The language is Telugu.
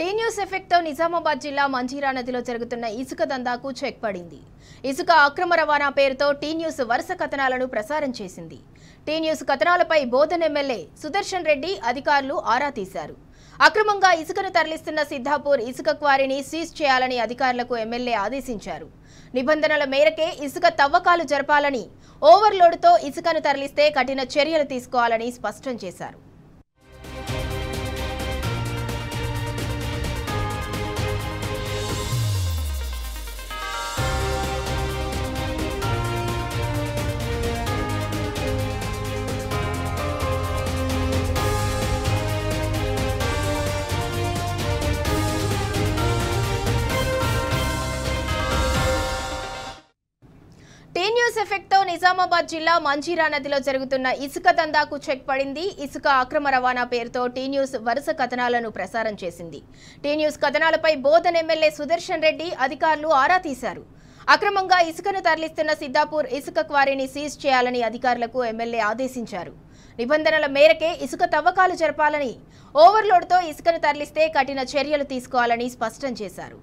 టీ న్యూస్ ఎఫెక్ట్ తో నిజామాబాద్ జిల్లా మంజీరా నదిలో జరుగుతున్న ఇసుక దందాకు చెక్ పడింది. ఇసుక అక్రమ రవాణా పేరుతో టీ న్యూస్ వరుస కథనాలను ప్రసారం చేసింది. టీ న్యూస్ కథనాలపై బోధన్ ఎమ్మెల్యే సుదర్శన్ రెడ్డి అధికారులు ఆరా తీశారు. అక్రమంగా ఇసుకను తరలిస్తున్న సిద్ధాపూర్ ఇసుక క్వారీని సీజ్ చేయాలని అధికారులకు ఎమ్మెల్యే ఆదేశించారు. నిబంధనల మేరకే ఇసుక తవ్వకాలు జరపాలని, ఓవర్లోడ్తో ఇసుకను తరలిస్తే కఠిన చర్యలు తీసుకోవాలని స్పష్టం చేశారు. టీ న్యూస్ ఎఫెక్ట్ తో నిజామాబాద్ జిల్లా మంజీరా నదిలో జరుగుతున్న ఇసుక దందాకు చెక్ పడింది. ఇసుక అక్రమ రవాణా పేరుతో టీ న్యూస్ వరుస కథనాలను ప్రసారం చేసింది. టీ న్యూస్ కథనాలపై బోధన్ ఎమ్మెల్యే సుదర్శన్ రెడ్డి అధికారులు ఆరా తీశారు. అక్రమంగా ఇసుకను తరలిస్తున్న సిద్ధాపూర్ ఇసుక క్వారీని సీజ్ చేయాలని అధికారులకు ఎమ్మెల్యే ఆదేశించారు. నిబంధనల మేరకే ఇసుక తవ్వకాలు జరపాలని, ఓవర్లోడ్తో ఇసుకను తరలిస్తే కఠిన చర్యలు తీసుకోవాలని స్పష్టం చేశారు.